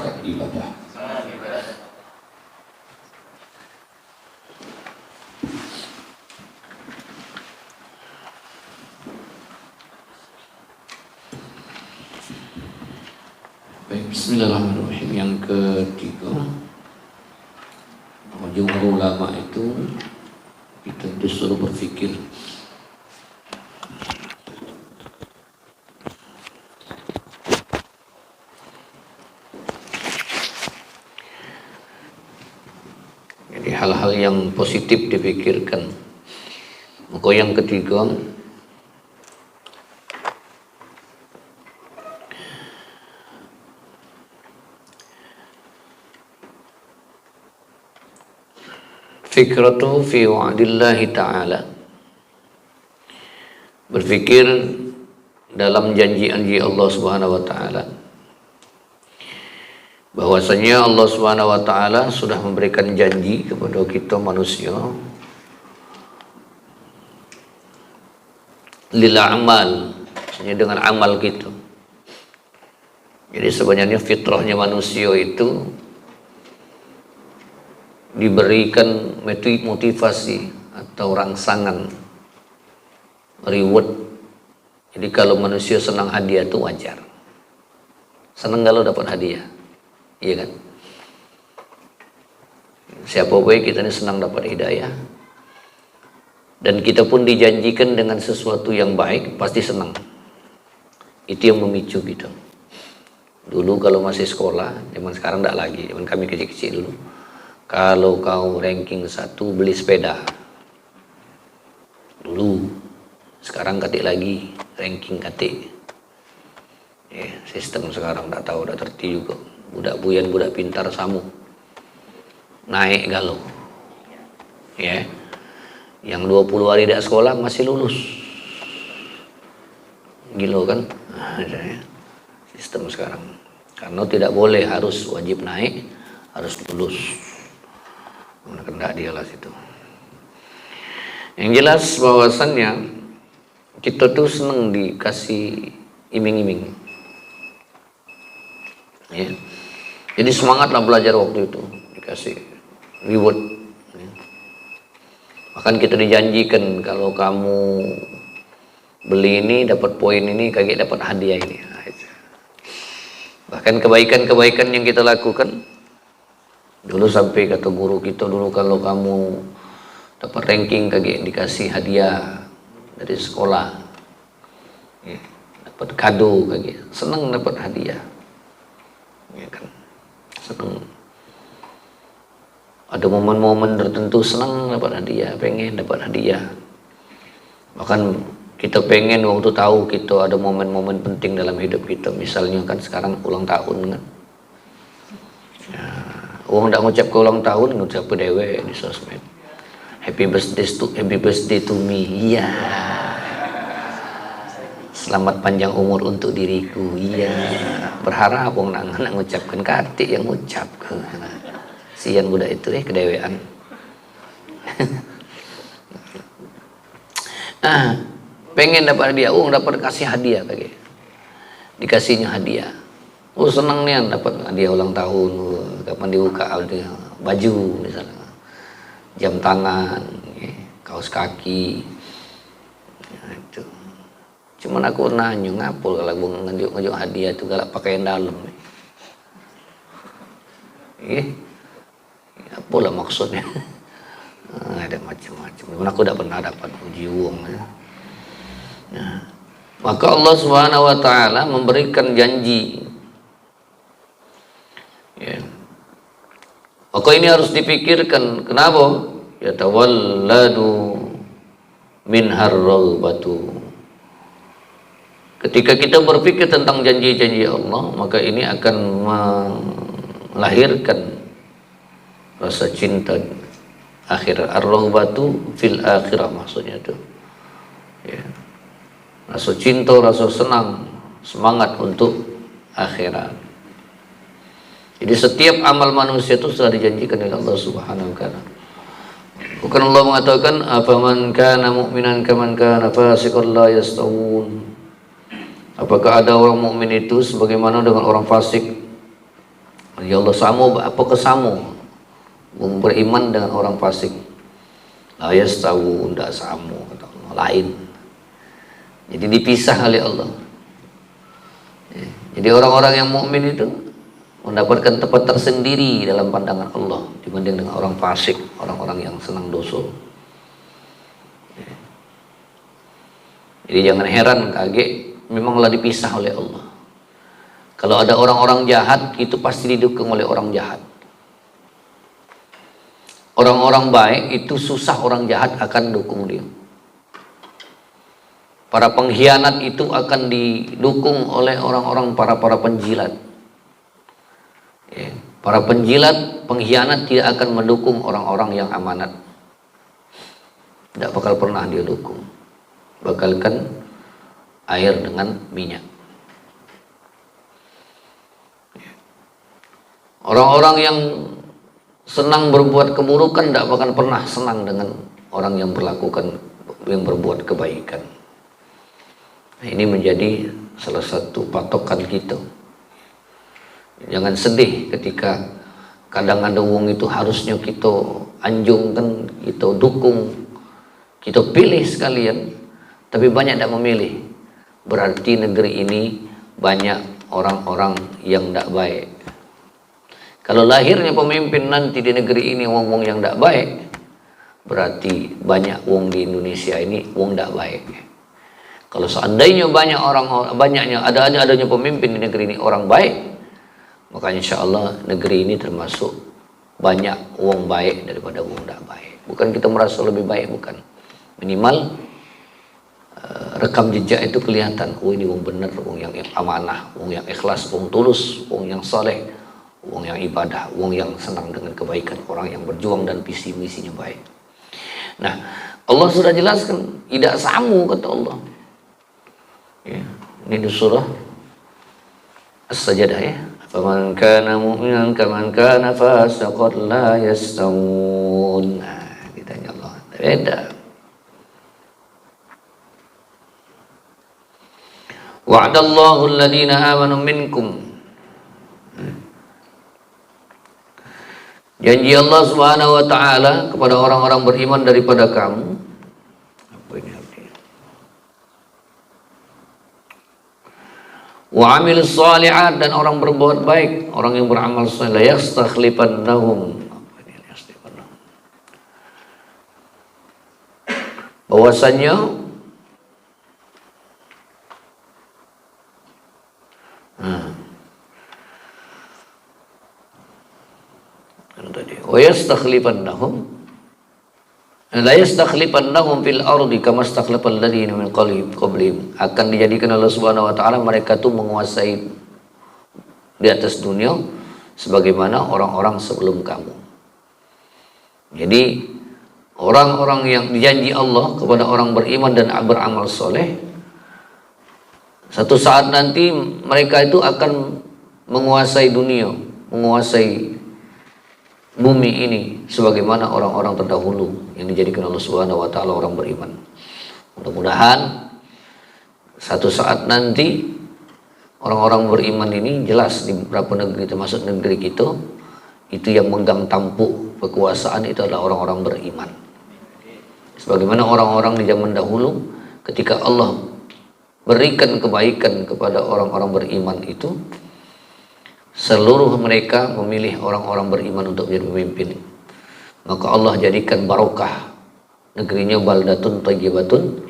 semangat ibadah. Baik, bismillahirrahmanirrahim. Yang ketiga, jumhur ulama itu kita disuruh berpikir. Jadi hal-hal yang positif dipikirkan. Maka yang ketiga, fikratu fi wa'dillahi ta'ala, berpikir dalam janji-janji Allah Subhanahu wa taala, bahwasanya Allah Subhanahu wa taala sudah memberikan janji kepada kita manusia lil amal, maksudnya dengan amal kita. Jadi sebenarnya fitrahnya manusia itu diberikan motivasi atau rangsangan, reward. Jadi kalau manusia senang hadiah itu wajar. Senang kalau dapat hadiah, iya kan? Siapa baik kita ini senang dapat hidayah, dan kita pun dijanjikan dengan sesuatu yang baik pasti senang. Itu yang memicu kita. Dulu kalau masih sekolah, zaman sekarang tidak lagi, zaman kami kecil-kecil dulu, kalau kau ranking 1 beli sepeda dulu. Sekarang katik lagi ranking katik. Sistem sekarang tak tahu, tak terti juga. Budak buyan, budak pintar samu naik galau. Yang 20 hari tidak sekolah masih lulus. Gila kan? Sistem sekarang. Karena tidak boleh, harus wajib naik, harus lulus. Kendak dia lah situ. Yang jelas bahwasannya kita tuh senang dikasih iming-iming. Jadi semangatlah belajar waktu itu, dikasih reward. Bahkan kita dijanjikan kalau kamu beli ini dapat poin ini, kayak dapat hadiah ini. Bahkan kebaikan-kebaikan yang kita lakukan dulu, sampai kata guru kita dulu, kalau kamu dapat ranking kayak dikasih hadiah dari sekolah, dapat kado kayak, senang dapat hadiah, ya kan? Senang. Ada momen-momen tertentu senang dapat hadiah, pengen dapat hadiah. Bahkan kita pengen waktu tahu kita ada momen-momen penting dalam hidup kita, misalnya kan sekarang ulang tahun kan. Orang tak ngucap ke ulang tahun, ngucap ke dewe di sosmed. Happy birthday to me. Iya. Selamat panjang umur untuk diriku. Iya. Berharap orang nak ngucapkan, katik yang ngucap ke. Sian budak itu kedewean. Pengen dapat hadiah, dapat kasih hadiah kayak. Dikasihnya hadiah. Senang nih dapat hadiah ulang tahun. Kapan dibuka baju misalnya, jam tangan, kaos kaki, itu. Cuman aku nanya ngapul kalau ngejuk hadiah itu galak pakaian dalam. Apa lah maksudnya? Ada macam-macam. Cuman aku tidak pernah dapat uji uang. Maka Allah Subhanahu wa taala memberikan janji. Maka ini harus dipikirkan. Kenapa? Yatawalladu minhar raghbatu. Ketika kita berpikir tentang janji-janji Allah, maka ini akan melahirkan rasa cinta akhirat. Ar-raghbatu fil akhirah maksudnya itu. Rasa cinta, rasa senang, semangat untuk akhirat. Jadi setiap amal manusia itu sudah dijanjikan oleh Allah Subhanahu wa taala. Bukan Allah mengatakan afaman kana mu'minan kaman kana fasiqan la yastawun. Apakah ada orang mukmin itu sebagaimana dengan orang fasik? Ya Allah, samu apa kesamu beriman dengan orang fasik. La yastawu, ndak samu, kata Allah, lain. Jadi dipisah oleh Allah. Jadi orang-orang yang mukmin itu mendapatkan tempat tersendiri dalam pandangan Allah dibanding dengan orang fasik, orang-orang yang senang dosa. Jadi jangan heran, kaget, memanglah dipisah oleh Allah. Kalau ada orang-orang jahat, itu pasti didukung oleh orang jahat. Orang-orang baik itu susah orang jahat akan dukung dia. Para pengkhianat itu akan didukung oleh orang-orang para penjilat. Para penjilat, pengkhianat tidak akan mendukung orang-orang yang amanat. Tidak bakal pernah dia dukung. Bakalkan air dengan minyak. Orang-orang yang senang berbuat keburukan tidak akan pernah senang dengan orang yang berbuat kebaikan. Nah, ini menjadi salah satu patokan kita. Jangan sedih ketika kadang ada wong itu harusnya kita anjungkan, kita dukung, kita pilih sekalian, tapi banyak tidak memilih. Berarti negeri ini banyak orang-orang yang tidak baik. Kalau lahirnya pemimpin nanti di negeri ini wong-wong yang tidak baik, berarti banyak wong di Indonesia ini wong tidak baik. Kalau seandainya adanya pemimpin di negeri ini orang baik, maka insya Allah negeri ini termasuk banyak wong baik daripada wong tidak baik. Bukan kita merasa lebih baik, bukan. Minimal rekam jejak itu kelihatan. Oh, ini wong bener, wong yang amanah, wong yang ikhlas, wong tulus, wong yang saleh, wong yang ibadah, wong yang senang dengan kebaikan, orang yang berjuang dan visi misinya baik. Nah, Allah sudah jelaskan, tidak samu, kata Allah. Ya, ini di surah As-Sajdah ya. Faman kana mu'minan kaman kana fasiqan la yastawun. Nah, ditanya Allah, beda. Wa'adallahu alladhina amanu minkum. Janji Allah Subhanahu wa taala kepada orang-orang beriman daripada kamu. Apa ini artinya? Wa amilus shalihat, dan orang berbuat baik, orang yang beramal saleh, yastakhlifannahum. Apa ini yastakhlifannahum? Bahwasanya wa yastakhlifannahum la yastakhlifannahum fil ardi kama stakhlafal ladzina min qablihim. Akan dijadikan Allah Subhanahu wa taala mereka tuh menguasai di atas dunia sebagaimana orang-orang sebelum kamu. Jadi orang-orang yang dijanji Allah kepada orang beriman dan beramal soleh, satu saat nanti mereka itu akan menguasai dunia, menguasai bumi ini sebagaimana orang-orang terdahulu yang dijadikan Allah Subhanahu wa taala orang beriman. Mudah-mudahan satu saat nanti orang-orang beriman ini jelas di beberapa negeri termasuk negeri kita itu yang megang tampuk kekuasaan itu adalah orang-orang beriman. Sebagaimana orang-orang di zaman dahulu ketika Allah berikan kebaikan kepada orang-orang beriman itu, seluruh mereka memilih orang-orang beriman untuk menjadi pemimpin. Maka Allah jadikan barokah negerinya, baldatun thayyibatun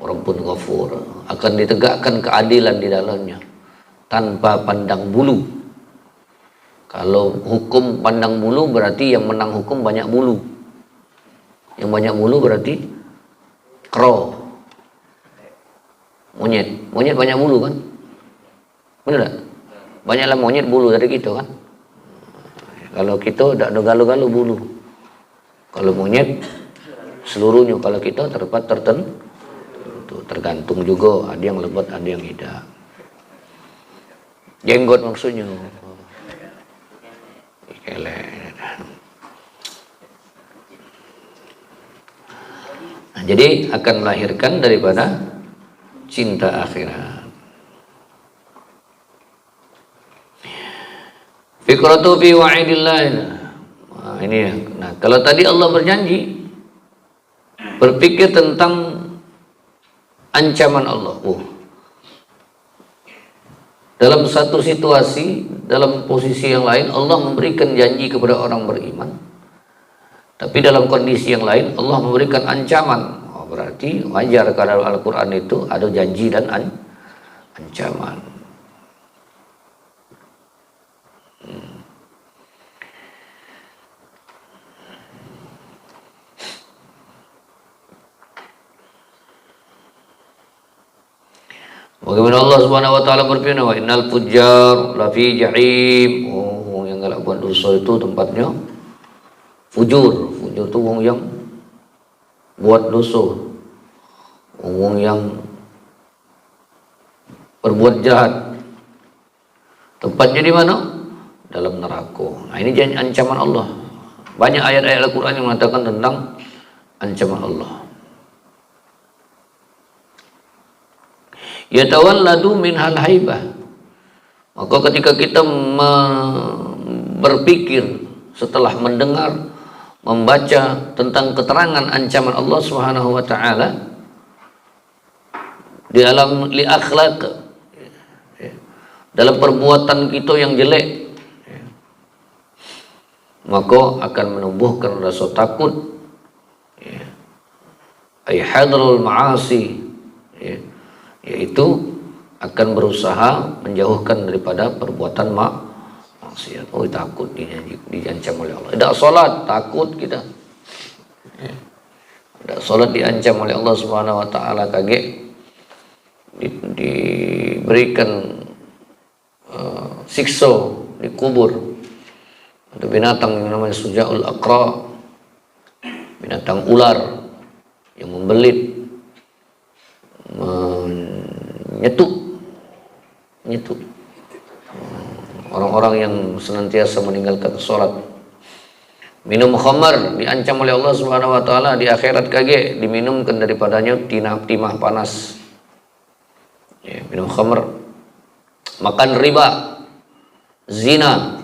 rabbun ghafur. Akan ditegakkan keadilan di dalamnya tanpa pandang bulu. Kalau hukum pandang bulu berarti yang menang hukum banyak bulu. Yang banyak bulu berarti kero, monyet. Monyet banyak bulu kan? Benar tak? Banyaklah monyet bulu dari kita kan. Kalau kita tak ada galu-galu bulu. Kalau monyet seluruhnya, kalau kita tertentu, tergantung juga, ada yang lebat, ada yang tidak. Jenggot maksudnya. Nah, jadi akan melahirkan daripada cinta akhirat. Fikratu fi wa'idillah. Nah, ini ya. Nah, kalau tadi Allah berjanji, berpikir tentang ancaman Allah. Dalam satu situasi, dalam posisi yang lain, Allah memberikan janji kepada orang beriman. Tapi dalam kondisi yang lain, Allah memberikan ancaman. Berarti wajar karena Al-Quran itu ada janji dan ancaman. Bagaimana Allah Subhanahu wa taala berfirman, "Wa innal fujjar lafi jahim." Oh, yang galak buat dosa itu tempatnya fujur. Fujur itu wong yang buat dosa. Wong yang berbuat jahat. Tempatnya di mana? Dalam neraka. Nah, ini ancaman Allah. Banyak ayat-ayat Al-Qur'an yang mengatakan tentang ancaman Allah. Yatawalladu minhal haibah. Maka ketika kita berpikir setelah mendengar, membaca tentang keterangan ancaman Allah Subhanahu wa taala di alam li akhlaq, dalam perbuatan kita yang jelek, maka akan menumbuhkan rasa takut, ay hadraul ma'asi, yaitu akan berusaha menjauhkan daripada perbuatan maksiat. Oh, takut diancam oleh Allah. Tidak sholat, takut kita. Tidak sholat diancam oleh Allah Subhanahu wa taala, kaget diberikan siksa di kubur. Ada binatang yang namanya Sujaul Aqra, binatang ular yang membelit, menyetuk orang-orang yang senantiasa meninggalkan sholat. Minum khamar diancam oleh Allah Subhanahu wa taala di akhirat, kage diminumkan daripadanya timah panas. Minum khamar, makan riba, zina,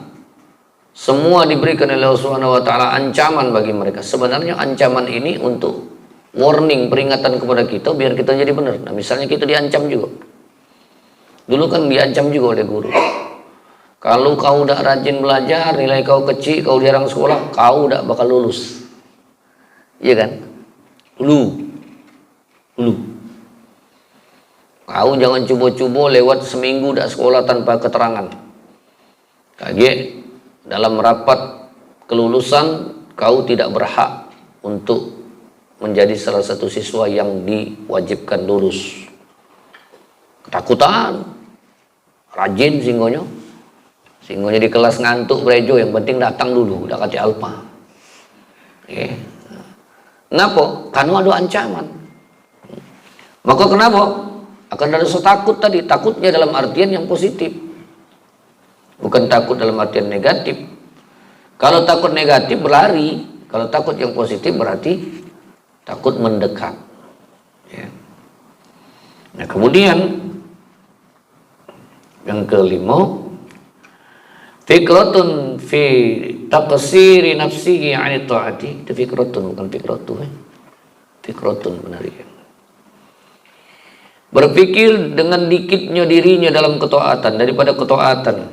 semua diberikan oleh Allah Subhanahu wa taala ancaman bagi mereka. Sebenarnya ancaman ini untuk warning, peringatan kepada kita biar kita jadi benar. Nah, misalnya kita diancam juga. Dulu kan diancam juga oleh guru. Kalau kau udah rajin belajar, nilai kau kecil, kau jarang sekolah, kau udah bakal lulus. Iya kan? Lu. Kau jangan coba-coba lewat seminggu udah sekolah tanpa keterangan. Kaget, dalam rapat kelulusan kau tidak berhak untuk menjadi salah satu siswa yang diwajibkan lulus. Ketakutan, rajin singgonya di kelas ngantuk berejo, yang penting datang dulu, udah kata alpa. Kenapa? Karena ada ancaman. Maka kenapa? Akan ada rasa takut tadi. Takutnya dalam artian yang positif, bukan takut dalam artian negatif. Kalau takut negatif berlari, kalau takut yang positif berarti takut mendekat. Nah, kemudian yang kelima, fikratun fi taqsiri nafsihi 'ani ta'ati. Itu fikratun, bukan fikratu. Fikratun benar ya. Berpikir dengan dikitnya dirinya dalam ketaatan, daripada ketaatan.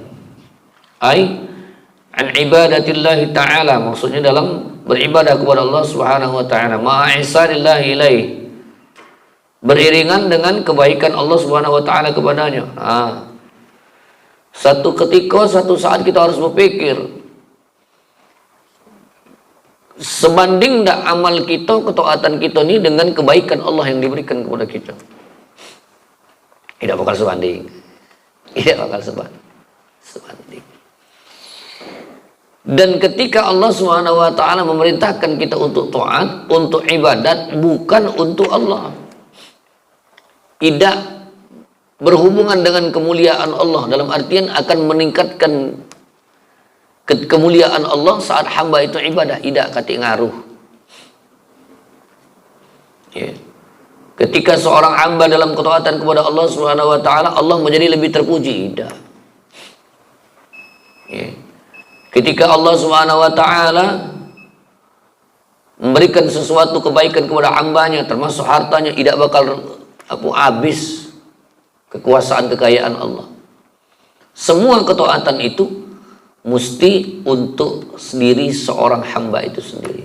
Ai an ibadatillahi ta'ala, maksudnya dalam beribadah kepada Allah Subhanahu wa taala, ma'isanillahi ilaih, beriringan dengan kebaikan Allah Subhanahu wa taala kepadanya. Satu ketika, satu saat kita harus berpikir, sebanding tak amal kita, ketaatan kita ini dengan kebaikan Allah yang diberikan kepada kita. Tidak bakal sebanding. Tidak bakal sebanding. Dan ketika Allah Subhanahu wa taala memerintahkan kita untuk taat, untuk ibadat, bukan untuk Allah. Tidak berhubungan dengan kemuliaan Allah, dalam artian akan meningkatkan kemuliaan Allah saat hamba itu ibadah, tidak kati ngaruh. Ketika seorang hamba dalam ketaatan kepada Allah Subhanahu wa taala, Allah menjadi lebih terpuji, tidak. Ketika Allah Subhanahu wa taala memberikan sesuatu kebaikan kepada hambanya, termasuk hartanya, tidak bakal habis kekuasaan kekayaan Allah. Semua ketaatan itu mesti untuk diri seorang hamba itu sendiri.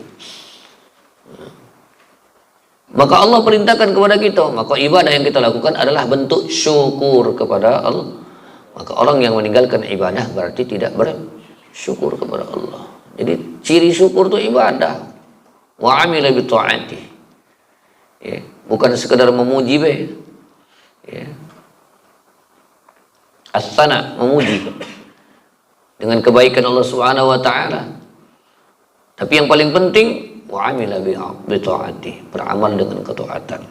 Maka Allah perintahkan kepada kita, maka ibadah yang kita lakukan adalah bentuk syukur kepada Allah. Maka orang yang meninggalkan ibadah berarti tidak bersyukur kepada Allah. Jadi ciri syukur itu ibadah. Wa amila bi ta'ati. Ya, bukan sekedar memuji be. Ya. As-sana, memuji dengan kebaikan Allah Subhanahu wa taala. Tapi yang paling penting wa amila bi ta'ati, beramal dengan ketaatan.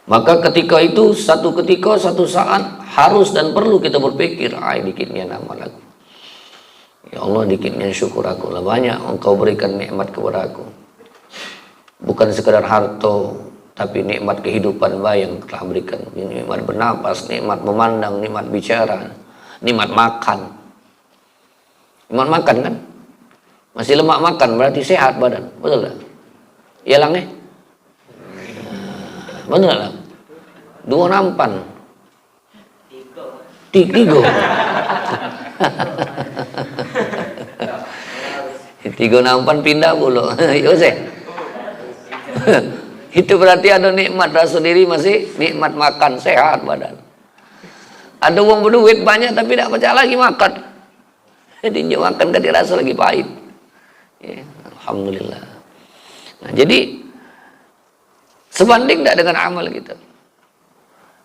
Maka ketika itu satu saat harus dan perlu kita berpikir, dikitnya amal aku. Ya Allah, dikitnya syukur aku lah, banyak Engkau berikan nikmat kepada aku. Bukan sekedar harta, tapi nikmat kehidupan yang telah berikan. Nikmat bernapas, nikmat memandang, nikmat bicara, nikmat makan. Nikmat makan kan? Masih lemak makan berarti sehat badan, betul tak? Iya lang betul tak? 2 nampan. 3. 3 nampan pindah pula. Yose. Itu berarti ada nikmat rasa diri, masih nikmat makan, sehat badan. Ada uang berduit banyak tapi tidak percaya lagi makan. Tinjau makan kan dirasa lagi pahit. Ya, alhamdulillah. Nah, jadi sebanding tidak dengan amal kita.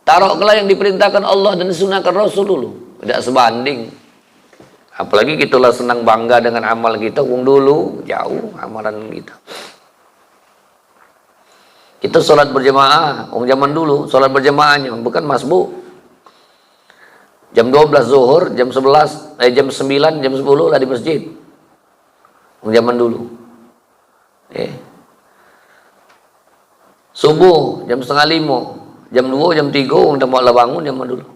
Taruhlah yang diperintahkan Allah dan disunahkan Rasul dulu, tidak sebanding. Apalagi kita lah senang bangga dengan amal kita, dulu jauh amalan kita. Kita sholat berjamaah, zaman dulu sholat berjamaahnya bukan masbuk. Jam 12 zuhur, jam 11, jam 9, jam 10 lah di masjid. Zaman dulu. Subuh jam 4:30, jam 2, jam 3 udah mau bangun zaman dulu.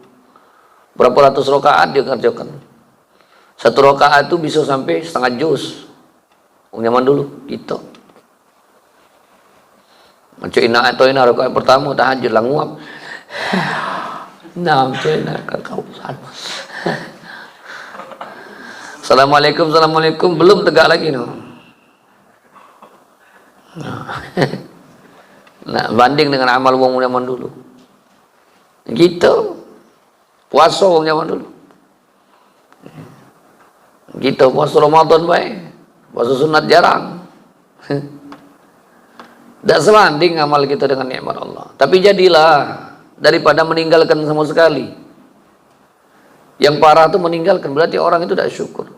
Berapa ratus rakaat dia kerjakan. 1 rakaat itu bisa sampai setengah juz. Zaman dulu gitu. Macam ina rakaat pertama tahajud lah nguap. Nah, macam kau Assalamualaikum, assalamualaikum, belum tegak lagi no. Nah, banding dengan amal wong zaman dulu. Gitu. Puasa wong zaman dulu. Gitu, puasa Ramadan baik. Puasa sunat jarang. Tidak sebanding amal kita dengan nikmat Allah. Tapi jadilah daripada meninggalkan sama sekali. Yang parah itu meninggalkan, berarti orang itu tidak syukur.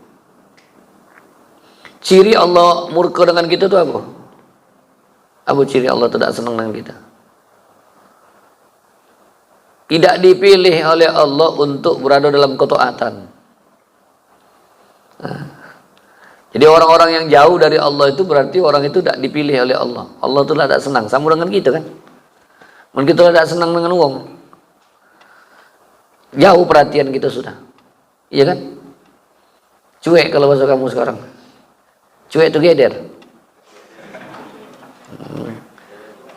Ciri Allah murka dengan kita itu apa? Apa ciri Allah tidak senang dengan kita? Tidak dipilih oleh Allah untuk berada dalam ketaatan. Nah, jadi orang-orang yang jauh dari Allah itu berarti orang itu tidak dipilih oleh Allah. Allah itu tidak senang. Sama dengan kita kan? Mungkin kita tidak senang dengan uang. Jauh perhatian kita sudah. Iya kan? Cuek kalau bahasa kamu sekarang. Cuek together.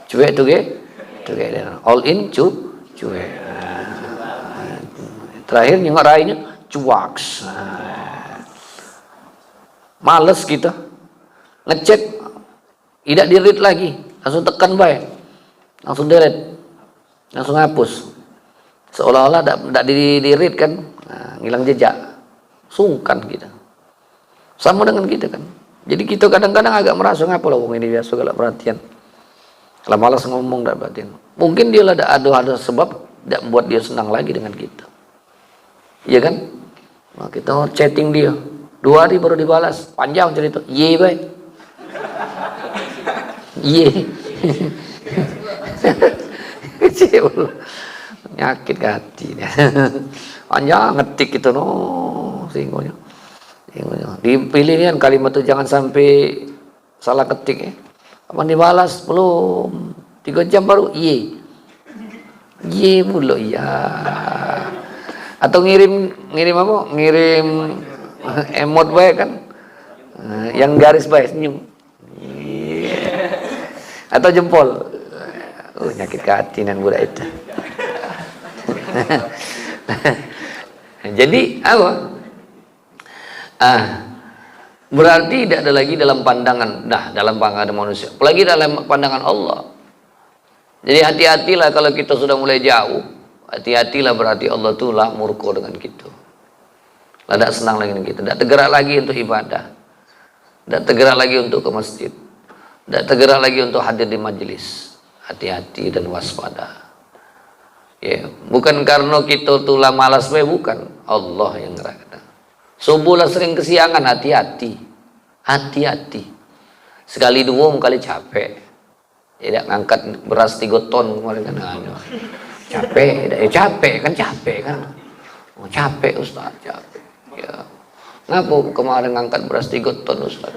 Cuek together. All in, cuek. Terakhir nyengok rainya, cuaks. Males kita. Ngecek, tidak di-read lagi. Langsung tekan baik. Langsung delete. Langsung hapus. Seolah-olah tidak di-read kan. Nah, ngilang jejak. Sungkan kita. Sama dengan kita kan. Jadi kita kadang-kadang agak merasa ngapa lah wong ini biasa galak perhatian. Kalau malas ngomong tidak perhatian. Mungkin dia ada sebab tidak membuat dia senang lagi dengan kita. Iya kan? Nah, kita chatting dia 2 hari baru dibalas. Panjang cerita. Ye baik. Ye. Kecil. Nyakit hati dia. Panjang ngetik itu no singgonya. Dipilih kan kalimat itu jangan sampai salah ketik ya. Apa dibalas belum 3 jam baru ye pula ya. Atau ngirim apa? Ngirim Emot baik kan. Yang garis baik senyum. Atau jempol. Nyakit ke hati nan budak itu. Jadi apa? Berarti tidak ada lagi dalam pandangan, dalam pandangan manusia, apalagi dalam pandangan Allah. Jadi hati-hatilah kalau kita sudah mulai jauh, hati-hatilah berarti Allah tuh lah murka dengan kita. Tidak senang lagi dengan kita, tidak tergerak lagi untuk ibadah, tidak tergerak lagi untuk ke masjid, tidak tergerak lagi untuk hadir di majelis. Hati-hati dan waspada. Ya, bukan karena kita tuh lah malas, bukan, Allah yang gerakkan. Subuh lah sering kesiangan, hati-hati, hati-hati. Sekali dua kali capek. Tidak ngangkat beras 3 ton kemarin kan, capek, capek kan. Oh, capek Ustaz, capek. Ya, ngapa kemarin ngangkat beras 3 ton Ustaz?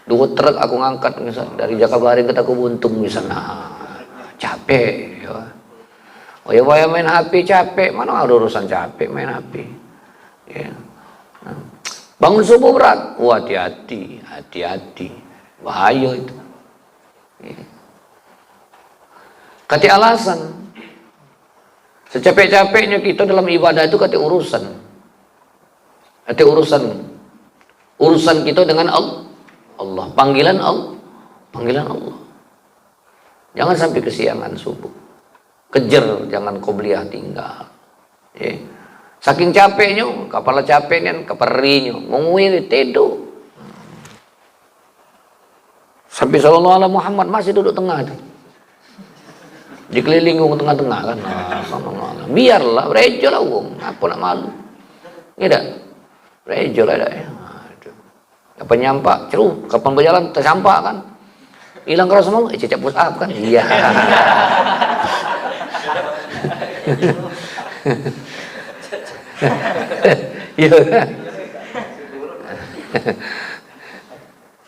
2 truk aku ngangkat misalnya dari Jakabaring ke Takubuntung misalnya, capek. Ya. Oh ya, main HP capek, mana ada urusan capek main HP. Ya. Bangun subuh berat, hati-hati, hati-hati, bahaya itu. Ya. Kati alasan, secapek-capeknya kita dalam ibadah itu kati urusan, urusan kita dengan Allah, panggilan Allah. Jangan sampai kesiangan subuh. Kejar, jangan qobliyah tinggal. Ya. Saking capeknya, kepala capeknya, keperinya, ngomongin tidur. Sampai sallallahu alaihi Muhammad masih duduk tengah itu. Dikelilingi ke tengah-tengah kan. Biarlah, rejo lah wong, apa nak malu. Tidak, rejo lah dah. Kapan nyampak, ceru, kapan berjalan tersampak kan. Hilang kerasa malu, cecap push up kan. Iya.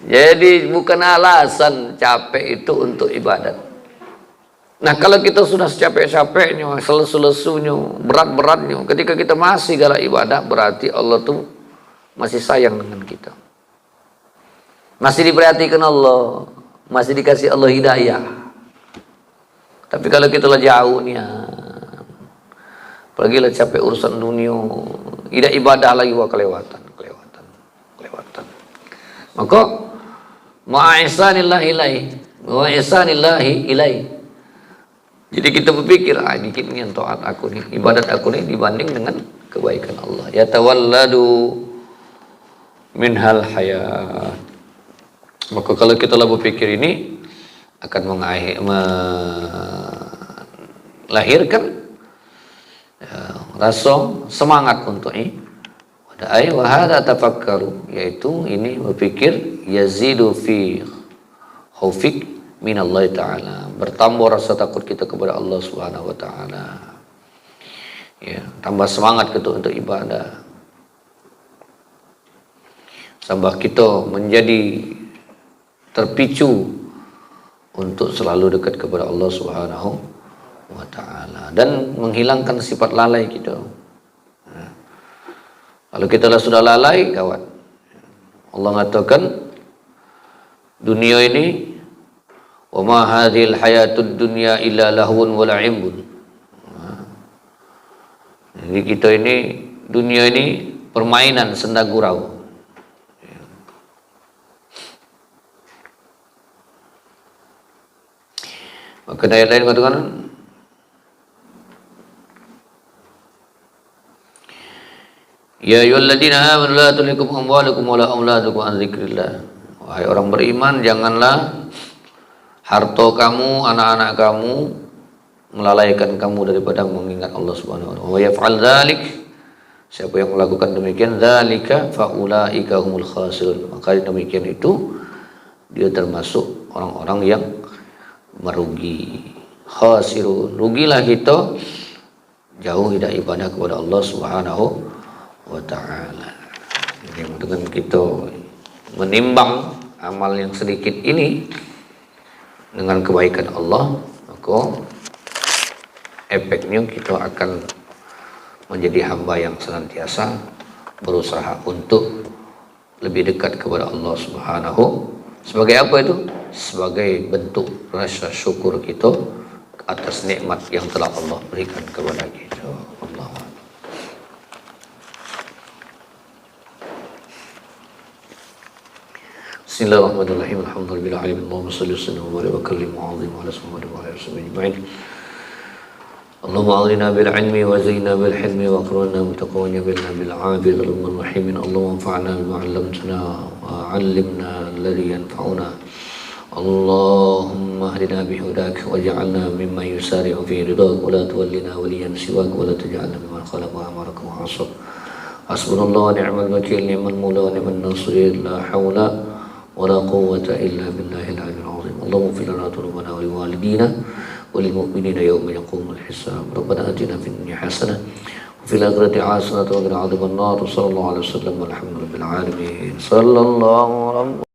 Jadi bukan alasan capek itu untuk ibadat. Nah kalau kita sudah secapek-capeknya, selesu-lesunya, berat-beratnya, ketika kita masih galak ibadah, berarti Allah tuh masih sayang dengan kita. Masih diperhatikan Allah, masih dikasih Allah hidayah. Tapi kalau kita lah jauh nih, apalagi lah capek urusan dunia, tidak ibadah lagi, wah kelewatan. Maka ma'isanillahi ilaih. Jadi kita berpikir, dikit nih yang taat aku nih, ibadat aku nih dibanding dengan kebaikan Allah. Ya tawalladu minhal hayat. Maka kalau kita lah berpikir ini akan melahirkan rasa semangat untuk ini. Wa hadza tafakkaru, yaitu ini berpikir yazidu fi khaufik minallahi ta'ala, bertambah rasa takut kita kepada Allah Subhanahu wa taala. Ya, tambah semangat kita untuk ibadah. Sampai kita menjadi terpicu untuk selalu dekat kepada Allah Subhanahu wa taala dan menghilangkan sifat lalai kita. Kalau kita sudah lalai, kawan, Allah mengatakan dunia ini, wa ma hadhil hayatud dunya illa lahwun wa la'ibun. Jadi kita ini, dunia ini permainan senda gurau. Maka ayat lain mengatakan, ya ayyuhalladzina amanu la tulhikum amwalukum wala auladukum an dzikrillah. Wahai orang beriman, janganlah harta kamu, anak-anak kamu melalaikan kamu daripada mengingat Allah Subhanahu wa taala. Wa yaf'al dzalik, siapa yang melakukan demikian, dzalika faulaika humul khasirun, maka demikian itu dia termasuk orang-orang yang merugi. Khasirun, rugilah kita jauh tidak ibadah kepada Allah Subhanahu wa ta'ala. Jadi dengan kita menimbang amal yang sedikit ini dengan kebaikan Allah, maka efeknya kita akan menjadi hamba yang senantiasa berusaha untuk lebih dekat kepada Allah Subhanahu. Sebagai apa itu? Sebagai bentuk rasa syukur kita atas nikmat yang telah Allah berikan kepada kita. Allah. Bismillahirrahmanirrahim. Alhamdulillahirabbil alamin. Allahumma shalli wa sallim wa barik wa kallim wa azim wa ala Muhammadin wa ala alihi ajma'in. اللهم أغننا بالعلم وزينا بالحلم وأكرمنا بالتقوى وجبلنا بالعافية اللهم الرحيم. اللهم انفعنا بما علمتنا وعلمنا الذي ينفعنا. اللهم اهدنا بهداك واجعلنا ممن يسارع في رضاك ولا تولنا وليا سواك ولا تجعلنا ممن خلق وأمرك وعصر. حسبنا الله ونعم الوكيل نعم المولى ونعم النصير لا حول ولا قوة إلا بالله العلي العظيم. اللهم اغفر لنا ذنوبنا ولوالدينا وللمؤمنين يوم يقوم الحساب. ربنا آتنا في الدنيا حسنة وفي الآخرة حسنة وقنا عذاب النار. صلى الله عليه وسلم والحمد لله رب العالمين. صلى الله عليه